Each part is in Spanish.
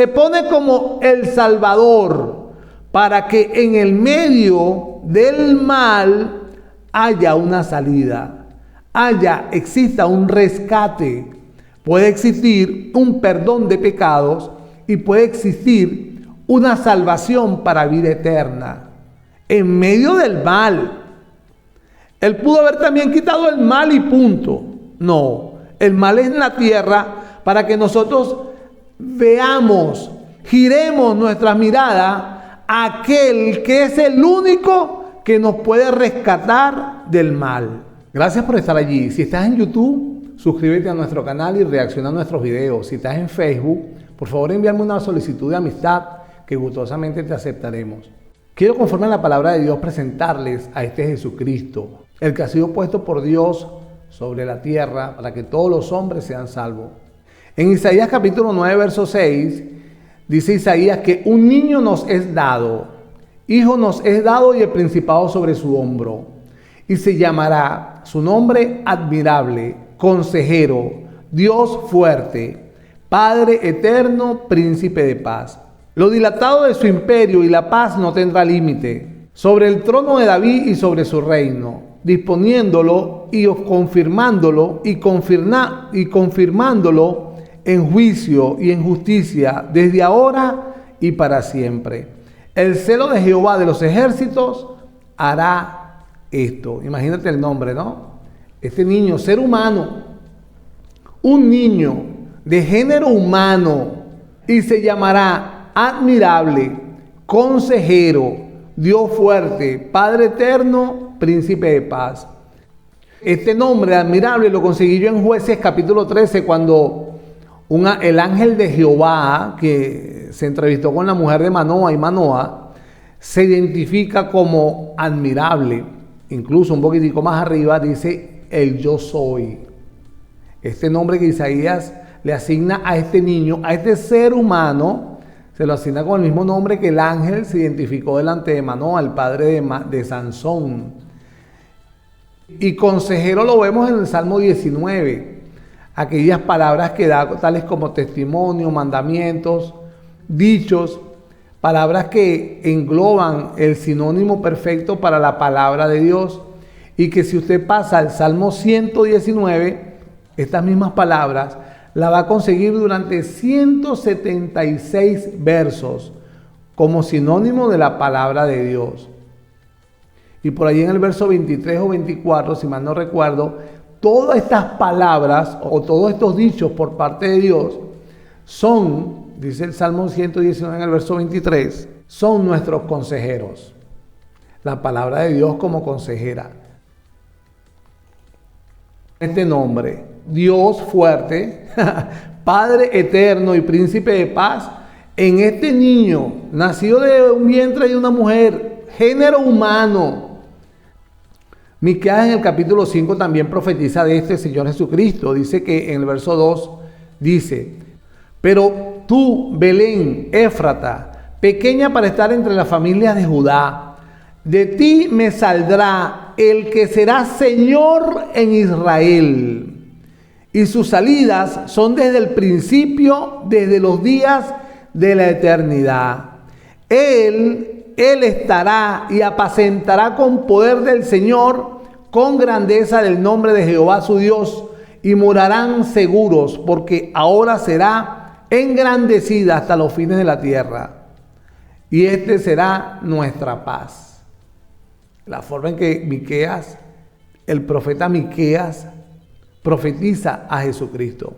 Se pone como el Salvador para que en el medio del mal haya una salida, exista un rescate, puede existir un perdón de pecados y puede existir una salvación para vida eterna en medio del mal. Él pudo haber también quitado el mal y punto. No, el mal es en la tierra para que nosotros veamos, giremos nuestra mirada a aquel que es el único que nos puede rescatar del mal. Gracias por estar allí. Si estás en YouTube, suscríbete a nuestro canal y reacciona a nuestros videos. Si estás en Facebook, por favor envíame una solicitud de amistad que gustosamente te aceptaremos. Quiero, conforme a la palabra de Dios, presentarles a este Jesucristo, el que ha sido puesto por Dios sobre la tierra para que todos los hombres sean salvos. En Isaías capítulo 9, verso 6, dice Isaías que un niño nos es dado, hijo nos es dado y el principado sobre su hombro. Y se llamará su nombre admirable, consejero, Dios fuerte, Padre eterno, príncipe de paz. Lo dilatado de su imperio y la paz no tendrá límite, sobre el trono de David y sobre su reino, disponiéndolo y confirmándolo y confirmándolo en juicio y en justicia desde ahora y para siempre. El celo de Jehová de los ejércitos hará esto. Imagínate el nombre, ¿no? Este niño, ser humano, un niño de género humano, y se llamará admirable, consejero, Dios fuerte, Padre eterno, príncipe de paz. Este nombre admirable lo conseguí yo en Jueces capítulo 13, cuando el ángel de Jehová, que se entrevistó con la mujer de Manoa, y Manoa se identifica como admirable. Incluso un poquitico más arriba dice el yo soy. Este nombre que Isaías le asigna a este niño, a este ser humano, se lo asigna con el mismo nombre que el ángel se identificó delante de Manoa, el padre de Sansón. Y consejero lo vemos en el Salmo 19, aquellas palabras que da, tales como testimonio, mandamientos, dichos, palabras que engloban el sinónimo perfecto para la palabra de Dios, y que si usted pasa al Salmo 119, estas mismas palabras la va a conseguir durante 176 versos como sinónimo de la palabra de Dios. Y por allí en el verso 23 o 24, si mal no recuerdo, todas estas palabras o todos estos dichos por parte de Dios son, dice el Salmo 119 en el verso 23, son nuestros consejeros. La palabra de Dios como consejera. Este nombre, Dios fuerte, Padre eterno y príncipe de paz, en este niño, nacido de un vientre de una mujer, género humano. Miqueas en el capítulo 5 también profetiza de este Señor Jesucristo. Dice que en el verso 2, dice: pero tú, Belén, Éfrata, pequeña para estar entre las familias de Judá, de ti me saldrá el que será Señor en Israel. Y sus salidas son desde el principio, desde los días de la eternidad. Él estará y apacentará con poder del Señor, con grandeza del nombre de Jehová su Dios, y morarán seguros, porque ahora será engrandecida hasta los fines de la tierra. Y este será nuestra paz. La forma en que Miqueas, el profeta Miqueas, profetiza a Jesucristo.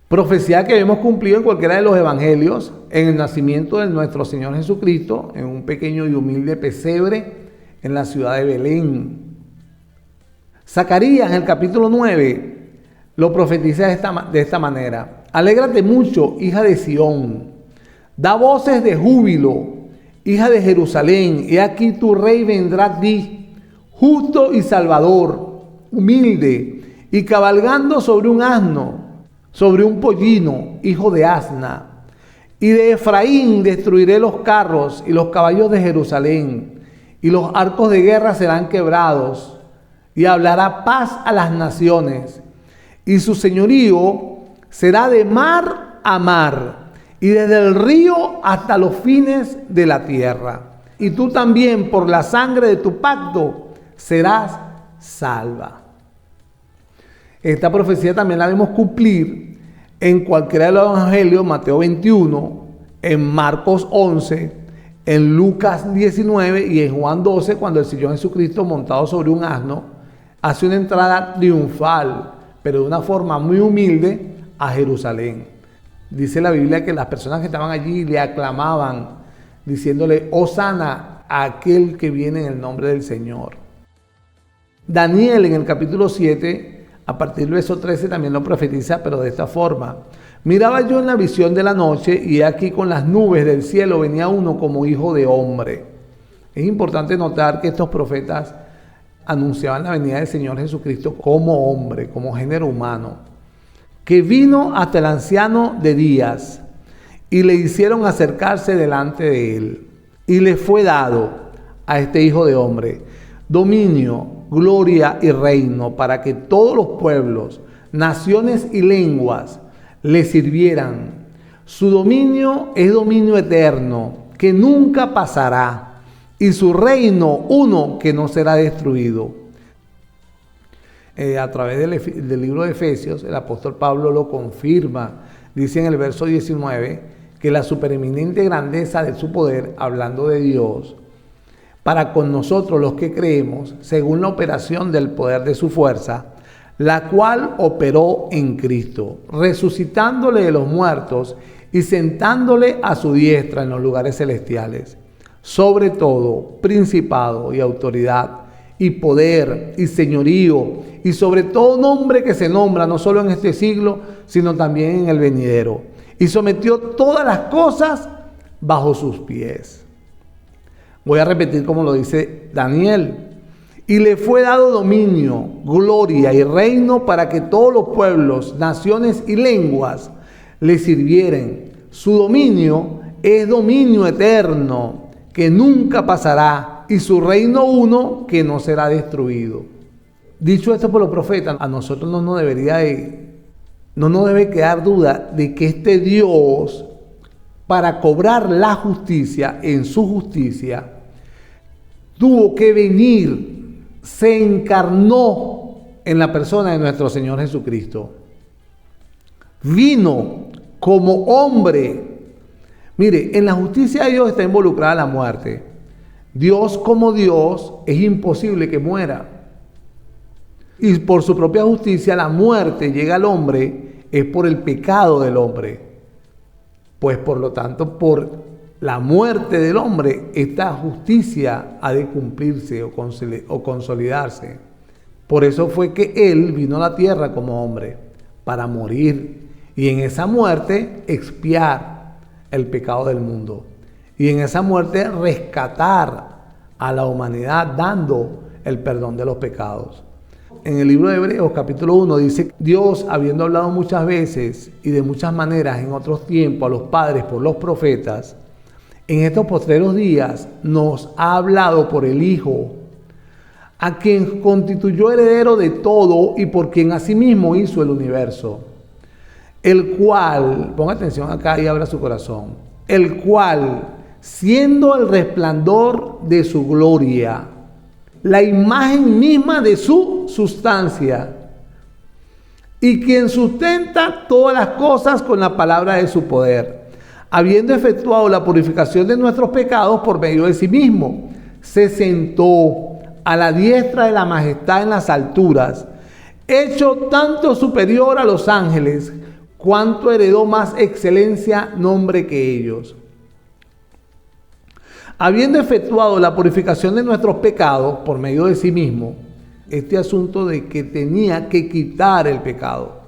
Profecía que hemos cumplido en cualquiera de los evangelios, en el nacimiento de nuestro Señor Jesucristo, en un pequeño y humilde pesebre en la ciudad de Belén. Zacarías en el capítulo 9 lo profetiza de esta manera: alégrate mucho, hija de Sión, da voces de júbilo, hija de Jerusalén, he aquí tu rey vendrá a ti, justo y salvador, humilde, y cabalgando sobre un asno, sobre un pollino, hijo de asna. Y de Efraín destruiré los carros y los caballos de Jerusalén, y los arcos de guerra serán quebrados, y hablará paz a las naciones, y su señorío será de mar a mar, y desde el río hasta los fines de la tierra. Y tú también, por la sangre de tu pacto, serás salva. Esta profecía también la debemos cumplir en cualquiera de los evangelios, Mateo 21, en Marcos 11, en Lucas 19 y en Juan 12, cuando el Señor Jesucristo, montado sobre un asno, hace una entrada triunfal, pero de una forma muy humilde, a Jerusalén. Dice la Biblia que las personas que estaban allí le aclamaban, diciéndole: Hosana a aquel que viene en el nombre del Señor. Daniel, en el capítulo 7, a partir del verso 13, también lo profetiza, pero de esta forma: miraba yo en la visión de la noche, y aquí con las nubes del cielo venía uno como hijo de hombre. Es importante notar que estos profetas anunciaban la venida del Señor Jesucristo como hombre, como género humano, que vino hasta el anciano de días, y le hicieron acercarse delante de él. Y le fue dado a este hijo de hombre dominio, gloria y reino, para que todos los pueblos, naciones y lenguas le sirvieran. Su dominio es dominio eterno, que nunca pasará, y su reino uno que no será destruido. A través del libro de Efesios, el apóstol Pablo lo confirma. Dice en el verso 19 que la supereminente grandeza de su poder, hablando de Dios, para con nosotros los que creemos, según la operación del poder de su fuerza, la cual operó en Cristo, resucitándole de los muertos y sentándole a su diestra en los lugares celestiales, sobre todo principado y autoridad y poder y señorío, y sobre todo nombre que se nombra no solo en este siglo, sino también en el venidero. Y sometió todas las cosas bajo sus pies. Voy a repetir como lo dice Daniel. Y le fue dado dominio, gloria y reino para que todos los pueblos, naciones y lenguas le sirvieren. Su dominio es dominio eterno, que nunca pasará, y su reino uno que no será destruido. Dicho esto por los profetas, a nosotros no nos debe quedar duda de que este Dios, para cobrar la justicia en su justicia, tuvo que venir, se encarnó en la persona de nuestro Señor Jesucristo. Vino como hombre. Mire, en la justicia de Dios está involucrada la muerte. Dios, como Dios, es imposible que muera. Y por su propia justicia, la muerte llega al hombre es por el pecado del hombre. Pues por lo tanto, por la muerte del hombre, esta justicia ha de cumplirse o consolidarse. Por eso fue que Él vino a la tierra como hombre, para morir. Y en esa muerte expiar el pecado del mundo. Y en esa muerte rescatar a la humanidad dando el perdón de los pecados. En el libro de Hebreos capítulo 1 dice: Dios, habiendo hablado muchas veces y de muchas maneras en otros tiempos a los padres por los profetas, en estos postreros días nos ha hablado por el Hijo, a quien constituyó heredero de todo y por quien asimismo hizo el universo. El cual, ponga atención acá y abra su corazón, el cual, siendo el resplandor de su gloria, la imagen misma de su sustancia, y quien sustenta todas las cosas con la palabra de su poder, habiendo efectuado la purificación de nuestros pecados por medio de sí mismo, se sentó a la diestra de la majestad en las alturas, hecho tanto superior a los ángeles, cuanto heredó más excelencia, nombre que ellos. Habiendo efectuado la purificación de nuestros pecados por medio de sí mismo, este asunto de que tenía que quitar el pecado,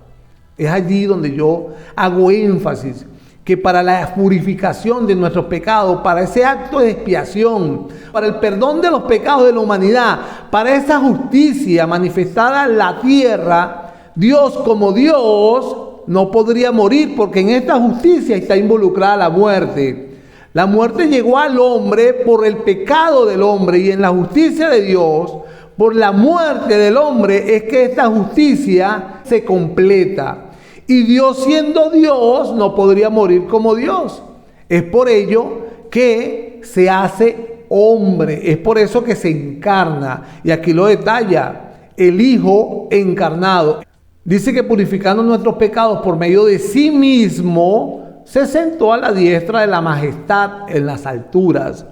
es allí donde yo hago énfasis, que para la purificación de nuestros pecados, para ese acto de expiación, para el perdón de los pecados de la humanidad, para esa justicia manifestada en la tierra, Dios, como Dios, no podría morir, porque en esta justicia está involucrada la muerte. La muerte llegó al hombre por el pecado del hombre, y en la justicia de Dios, por la muerte del hombre, es que esta justicia se completa. Y Dios, siendo Dios, no podría morir como Dios. Es por ello que se hace hombre. Es por eso que se encarna. Y aquí lo detalla, el Hijo encarnado. Dice que purificando nuestros pecados por medio de sí mismo, se sentó a la diestra de la majestad en las alturas.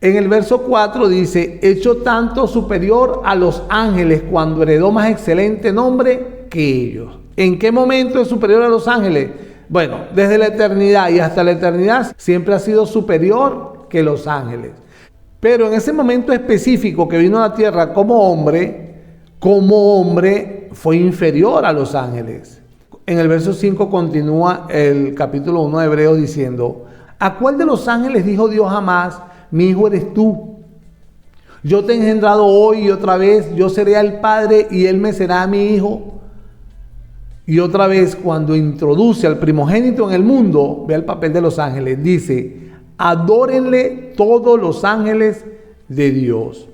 En el verso 4 dice, hecho tanto superior a los ángeles cuando heredó más excelente nombre que ellos. ¿En qué momento es superior a los ángeles? Bueno, desde la eternidad y hasta la eternidad siempre ha sido superior que los ángeles. Pero en ese momento específico que vino a la tierra como hombre fue inferior a los ángeles. En el verso 5 continúa el capítulo 1 de Hebreos diciendo, ¿a cuál de los ángeles dijo Dios jamás, mi hijo eres tú? Yo te he engendrado hoy y otra vez, yo seré el padre y él me será mi hijo. Y otra vez cuando introduce al primogénito en el mundo, ve el papel de los ángeles, dice, adórenle todos los ángeles de Dios.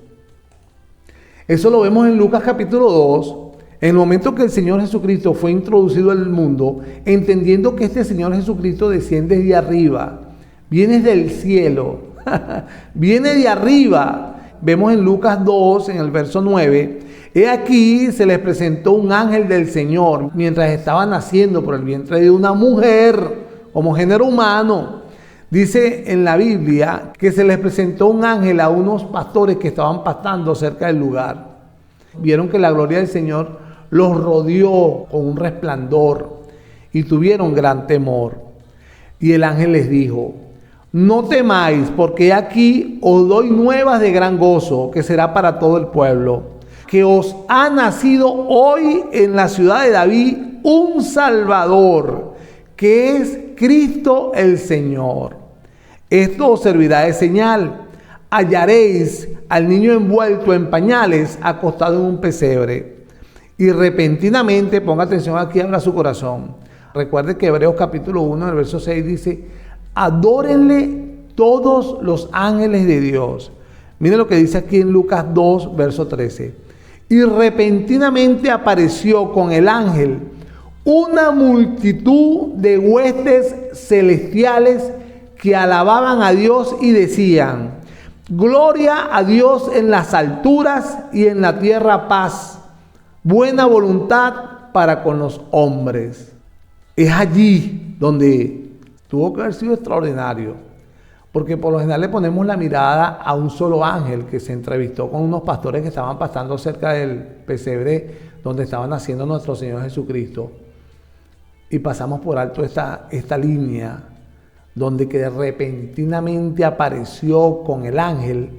Eso lo vemos en Lucas capítulo 2, en el momento que el Señor Jesucristo fue introducido al mundo, entendiendo que este Señor Jesucristo desciende de arriba, viene del cielo, viene de arriba. Vemos en Lucas 2, en el verso 9, he aquí se les presentó un ángel del Señor mientras estaba naciendo por el vientre de una mujer como género humano. Dice en la Biblia que se les presentó un ángel a unos pastores que estaban pastando cerca del lugar. Vieron que la gloria del Señor los rodeó con un resplandor y tuvieron gran temor. Y el ángel les dijo, no temáis, porque aquí os doy nuevas de gran gozo, que será para todo el pueblo, que os ha nacido hoy en la ciudad de David un Salvador, que es Cristo el Señor. Esto os servirá de señal. Hallaréis al niño envuelto en pañales, acostado en un pesebre. Y repentinamente, ponga atención aquí, abra su corazón. Recuerde que Hebreos capítulo 1, el verso 6 dice, adórenle todos los ángeles de Dios. Miren lo que dice aquí en Lucas 2, verso 13. Y repentinamente apareció con el ángel una multitud de huestes celestiales que alababan a Dios y decían, gloria a Dios en las alturas y en la tierra paz, buena voluntad para con los hombres. Es allí donde tuvo que haber sido extraordinario, porque por lo general le ponemos la mirada a un solo ángel que se entrevistó con unos pastores que estaban pastando cerca del pesebre donde estaba naciendo nuestro Señor Jesucristo, y pasamos por alto esta línea donde que repentinamente apareció con el ángel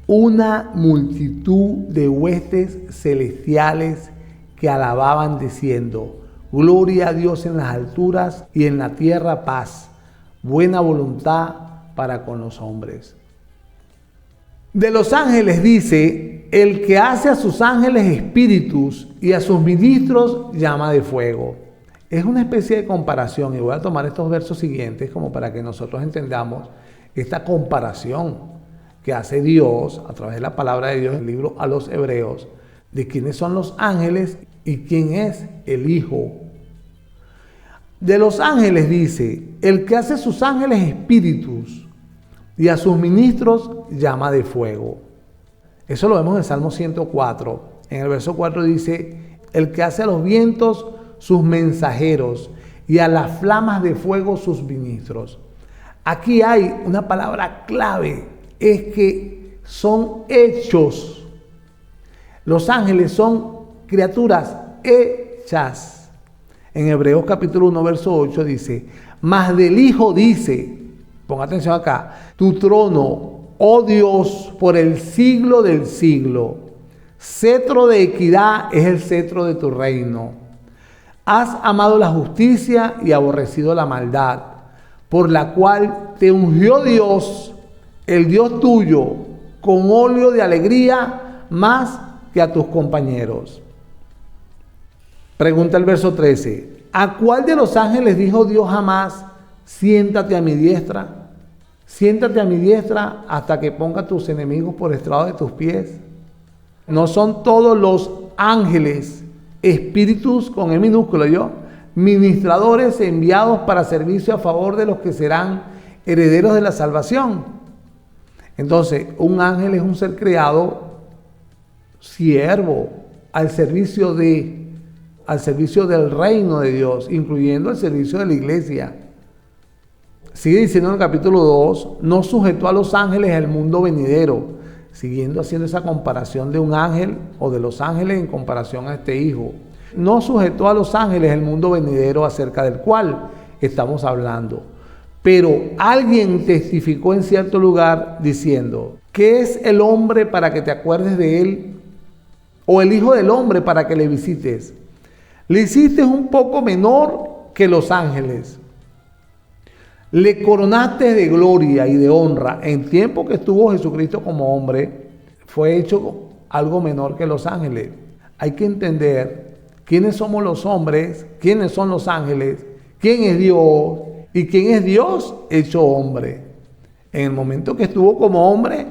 una multitud de huestes celestiales que alababan diciendo, gloria a Dios en las alturas y en la tierra paz, buena voluntad para con los hombres. De los ángeles dice, el que hace a sus ángeles espíritus y a sus ministros llama de fuego. Es una especie de comparación, y voy a tomar estos versos siguientes como para que nosotros entendamos esta comparación que hace Dios a través de la palabra de Dios en el libro a los Hebreos, de quiénes son los ángeles y quién es el Hijo. De los ángeles dice, el que hace a sus ángeles espíritus y a sus ministros llama de fuego. Eso lo vemos en Salmo 104. En el verso 4 dice, el que hace a los vientos sus mensajeros y a las flamas de fuego sus ministros. Aquí hay una palabra clave, es que son hechos. Los ángeles son criaturas hechas. En Hebreos capítulo 1, verso 8 dice, mas del Hijo dice, ponga atención acá, tu trono, oh Dios, por el siglo del siglo, cetro de equidad es el cetro de tu reino. Has amado la justicia y aborrecido la maldad, por la cual te ungió Dios, el Dios tuyo, con óleo de alegría más que a tus compañeros. Pregunta el verso 13. ¿A cuál de los ángeles dijo Dios jamás, siéntate a mi diestra? Siéntate a mi diestra hasta que ponga tus enemigos por estrado de tus pies. No son todos los ángeles espíritus con E minúscula, ministradores enviados para servicio a favor de los que serán herederos de la salvación. Entonces, un ángel es un ser creado, siervo, al servicio del reino de Dios, incluyendo el servicio de la iglesia. Sigue diciendo en el capítulo 2, no sujetó a los ángeles al mundo venidero, siguiendo haciendo esa comparación de un ángel o de los ángeles en comparación a este hijo. No sujetó a los ángeles el mundo venidero acerca del cual estamos hablando. Pero alguien testificó en cierto lugar diciendo, ¿qué es el hombre para que te acuerdes de él? ¿O el hijo del hombre para que le visites? Le hiciste un poco menor que los ángeles. Le coronaste de gloria y de honra. En tiempo que estuvo Jesucristo como hombre, fue hecho algo menor que los ángeles. Hay que entender quiénes somos los hombres, quiénes son los ángeles, quién es Dios y quién es Dios hecho hombre. En el momento que estuvo como hombre,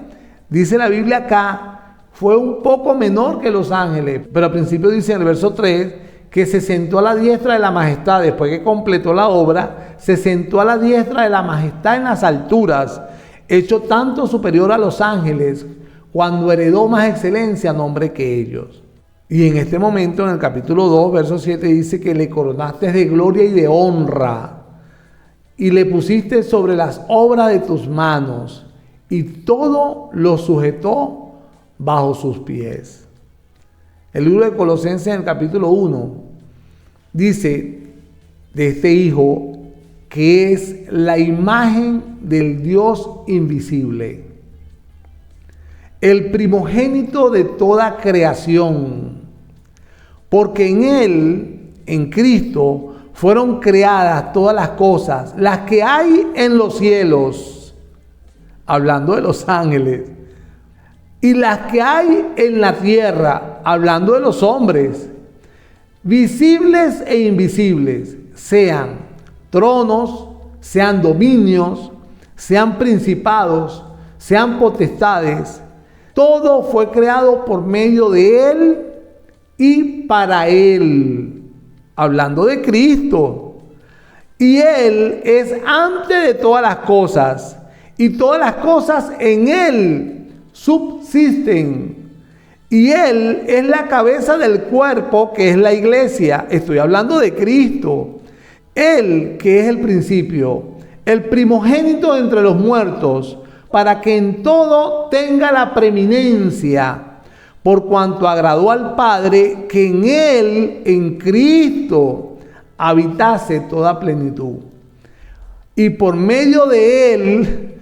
dice la Biblia acá, fue un poco menor que los ángeles. Pero al principio dice en el verso 3, que se sentó a la diestra de la majestad. Después que completó la obra, se sentó a la diestra de la majestad en las alturas, hecho tanto superior a los ángeles, cuando heredó más excelencia, nombre que ellos. Y en este momento, en el capítulo 2, verso 7, dice que le coronaste de gloria y de honra, y le pusiste sobre las obras de tus manos, y todo lo sujetó bajo sus pies. El libro de Colosenses, en el capítulo 1, dice de este hijo que es la imagen del Dios invisible, el primogénito de toda creación, porque en él, en Cristo, fueron creadas todas las cosas, las que hay en los cielos, hablando de los ángeles, y las que hay en la tierra, hablando de los hombres, visibles e invisibles, sean tronos, sean dominios, sean principados, sean potestades. Todo fue creado por medio de Él y para Él, hablando de Cristo. Y Él es antes de todas las cosas, y todas las cosas en Él subsisten, y Él es la cabeza del cuerpo, que es la iglesia. Estoy hablando de Cristo. Él, que es el principio, el primogénito entre los muertos, para que en todo tenga la preeminencia, por cuanto agradó al Padre que en Él, en Cristo, habitase toda plenitud. Y por medio de Él,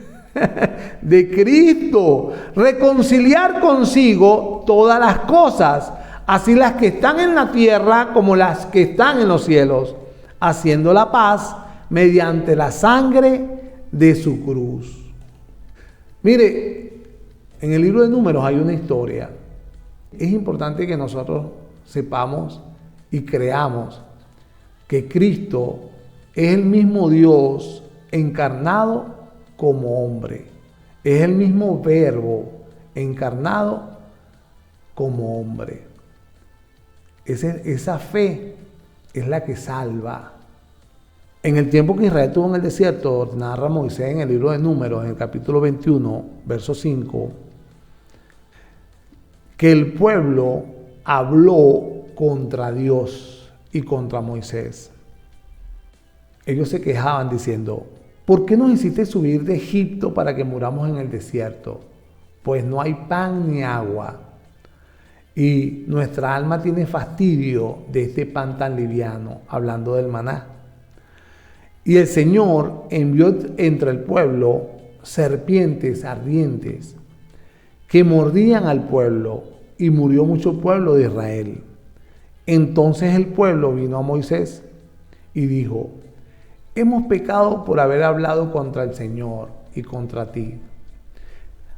de Cristo, reconciliar consigo todas las cosas, así las que están en la tierra como las que están en los cielos, haciendo la paz mediante la sangre de su cruz. Mire, en el libro de Números hay una historia. Es importante que nosotros sepamos y creamos que Cristo es el mismo Dios encarnado como hombre. Es el mismo Verbo encarnado como hombre. Esa fe es la que salva. En el tiempo que Israel estuvo en el desierto, narra Moisés en el libro de Números, en el capítulo 21, verso 5, que el pueblo habló contra Dios y contra Moisés. Ellos se quejaban diciendo, ¿por qué nos hiciste subir de Egipto para que muramos en el desierto? Pues no hay pan ni agua. Y nuestra alma tiene fastidio de este pan tan liviano, hablando del maná. Y el Señor envió entre el pueblo serpientes ardientes que mordían al pueblo, y murió mucho pueblo de Israel. Entonces el pueblo vino a Moisés y dijo, hemos pecado por haber hablado contra el Señor y contra ti.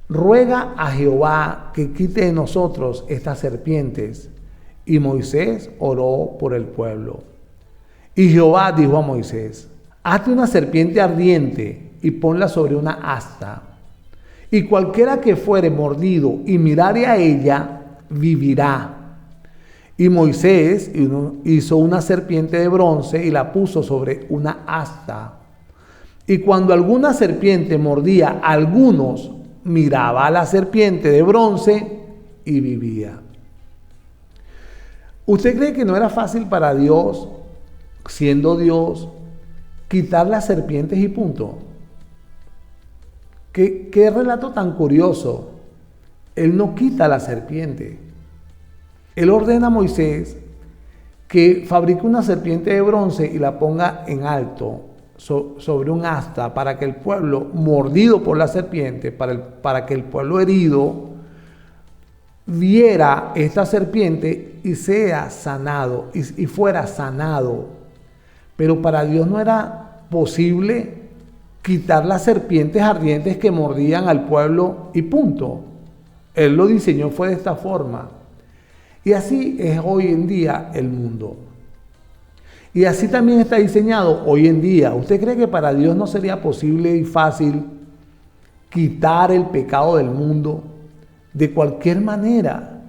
Ruega a Jehová que quite de nosotros estas serpientes. Y Moisés oró por el pueblo. Y Jehová dijo a Moisés, hazte una serpiente ardiente y ponla sobre una asta. Y cualquiera que fuere mordido y mirare a ella, vivirá. Y Moisés hizo una serpiente de bronce y la puso sobre una asta. Y cuando alguna serpiente mordía a algunos, miraba a la serpiente de bronce y vivía. ¿Usted cree que no era fácil para Dios, siendo Dios, quitar las serpientes y punto? ¿Qué relato tan curioso? Él no quita la serpiente. Él ordena a Moisés que fabrique una serpiente de bronce y la ponga en alto, sobre un asta, para que el pueblo mordido por la serpiente, para que el pueblo herido viera esta serpiente y sea sanado, y fuera sanado. Pero para Dios no era posible quitar las serpientes ardientes que mordían al pueblo y punto. Él lo diseñó, fue de esta forma. Y así es hoy en día el mundo. Y así también está diseñado hoy en día. ¿Usted cree que para Dios no sería posible y fácil quitar el pecado del mundo de cualquier manera?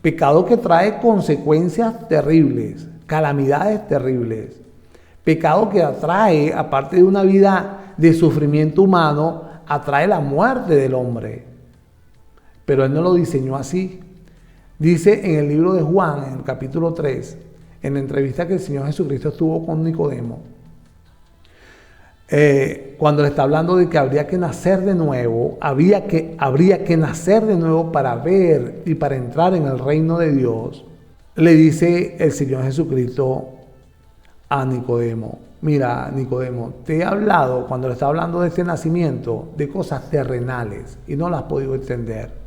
Pecado que trae consecuencias terribles, calamidades terribles. Pecado que atrae, aparte de una vida de sufrimiento humano, atrae la muerte del hombre. Pero Él no lo diseñó así. Dice en el libro de Juan, en el capítulo 3, en la entrevista que el Señor Jesucristo estuvo con Nicodemo, cuando le está hablando de que habría que nacer de nuevo, habría que nacer de nuevo para ver y para entrar en el reino de Dios, le dice el Señor Jesucristo a Nicodemo: mira, Nicodemo, te he hablado, cuando le está hablando de este nacimiento, de cosas terrenales y no las has podido entender.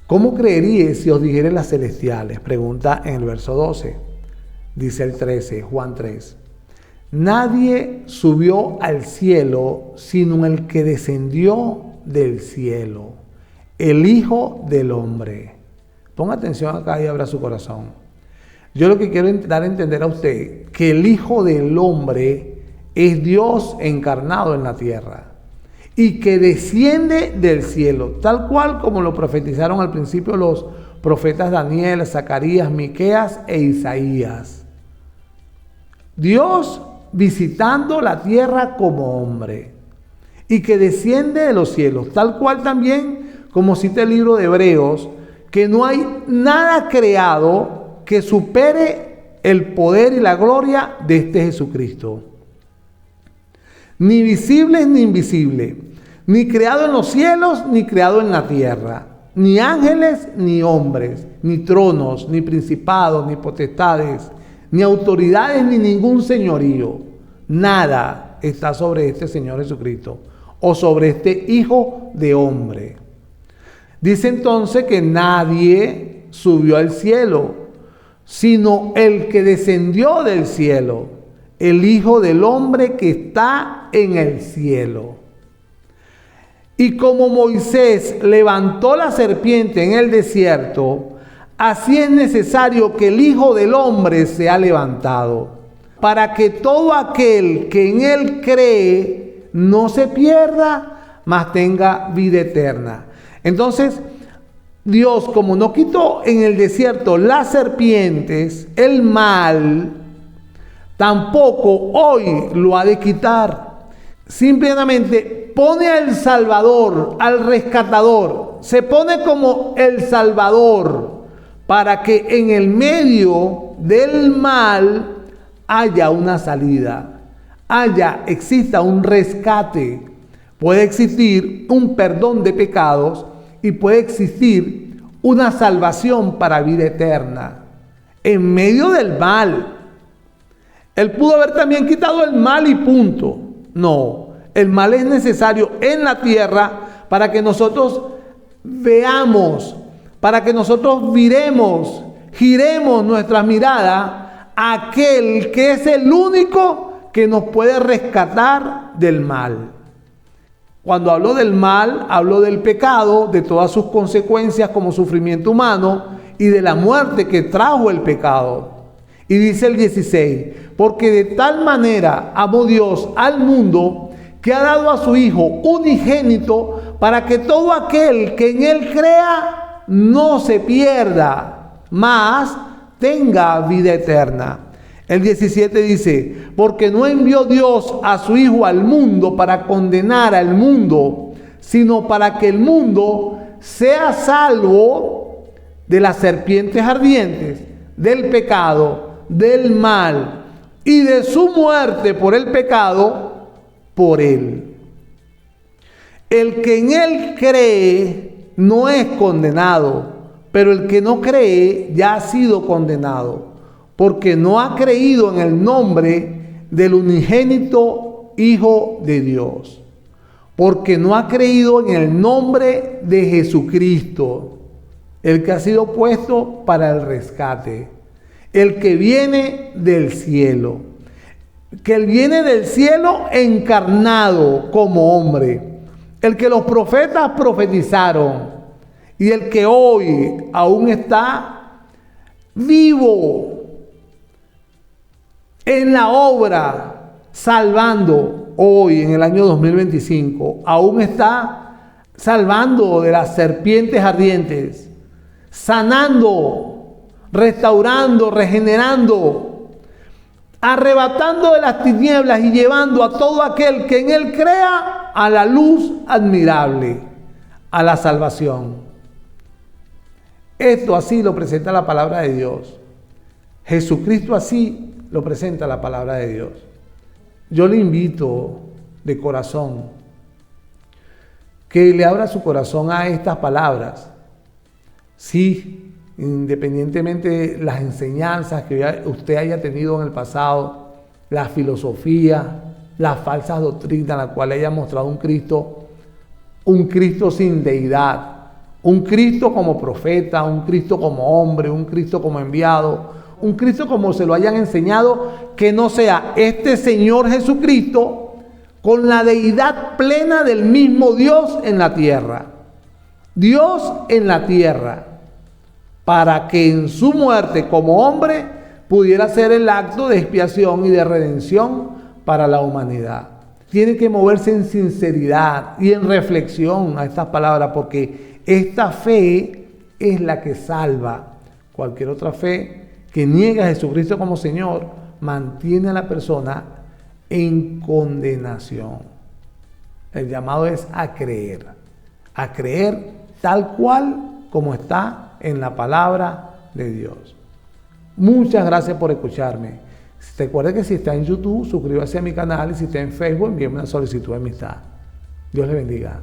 ¿Cómo creeríais si os dijere las celestiales? Pregunta en el verso 12. Dice el 13, Juan 3. Nadie subió al cielo sino el que descendió del cielo, el Hijo del Hombre. Ponga atención acá y abra su corazón. Yo lo que quiero dar a entender a usted, que el Hijo del Hombre es Dios encarnado en la tierra y que desciende del cielo, tal cual como lo profetizaron al principio los profetas Daniel, Zacarías, Miqueas e Isaías. Dios visitando la tierra como hombre y que desciende de los cielos, tal cual también como cita el libro de Hebreos, que no hay nada creado que supere el poder y la gloria de este Jesucristo. Ni visible ni invisible, ni creado en los cielos ni creado en la tierra, ni ángeles ni hombres, ni tronos, ni principados, ni potestades, ni autoridades, ni ningún señorío. Nada está sobre este Señor Jesucristo o sobre este Hijo de Hombre. Dice entonces que nadie subió al cielo, sino el que descendió del cielo, el Hijo del Hombre que está en el cielo. Y como Moisés levantó la serpiente en el desierto, así es necesario que el Hijo del Hombre sea levantado, para que todo aquel que en él cree no se pierda, mas tenga vida eterna. Entonces, Dios, como no quitó en el desierto las serpientes, el mal, tampoco hoy lo ha de quitar. Simplemente pone al Salvador, al rescatador, se pone como el Salvador, para que en el medio del mal haya una salida, exista un rescate, puede existir un perdón de pecados y puede existir una salvación para vida eterna en medio del mal. Él pudo haber también quitado el mal y punto. No, el mal es necesario en la tierra para que nosotros veamos, para que nosotros giremos nuestra mirada a aquel que es el único que nos puede rescatar del mal. Cuando hablo del mal, hablo del pecado, de todas sus consecuencias como sufrimiento humano y de la muerte que trajo el pecado. Y dice el 16, porque de tal manera amó Dios al mundo que ha dado a su Hijo unigénito para que todo aquel que en él crea no se pierda, mas tenga vida eterna. El 17 dice, porque no envió Dios a su Hijo al mundo para condenar al mundo, sino para que el mundo sea salvo de las serpientes ardientes, del pecado, del mal y de su muerte por el pecado, por él. El que en él cree no es condenado, pero el que no cree ya ha sido condenado, porque no ha creído en el nombre del unigénito Hijo de Dios. Porque no ha creído en el nombre de Jesucristo, el que ha sido puesto para el rescate, el que viene del cielo, que él viene del cielo encarnado como hombre, el que los profetas profetizaron y el que hoy aún está vivo en la obra, salvando hoy en el año 2025, aún está salvando de las serpientes ardientes, sanando, restaurando, regenerando, arrebatando de las tinieblas y llevando a todo aquel que en él crea a la luz admirable, a la salvación. Esto así lo presenta la palabra de Dios. Jesucristo así lo presenta la palabra de Dios. Yo le invito de corazón que le abra su corazón a estas palabras. Sí, independientemente de las enseñanzas que usted haya tenido en el pasado, la filosofía, las falsas doctrinas, en las cuales haya mostrado un Cristo sin deidad, un Cristo como profeta, un Cristo como hombre, un Cristo como enviado, un Cristo como se lo hayan enseñado, que no sea este Señor Jesucristo con la deidad plena del mismo Dios en la tierra. Dios en la tierra, para que en su muerte como hombre pudiera ser el acto de expiación y de redención para la humanidad. Tiene que moverse en sinceridad y en reflexión a estas palabras, porque esta fe es la que salva. Cualquier otra fe que niega a Jesucristo como Señor mantiene a la persona en condenación. El llamado es a creer tal cual como está en la palabra de Dios. Muchas gracias por escucharme. Recuerde que si está en YouTube, suscríbase a mi canal, y si está en Facebook, envíeme una solicitud de amistad. Dios le bendiga.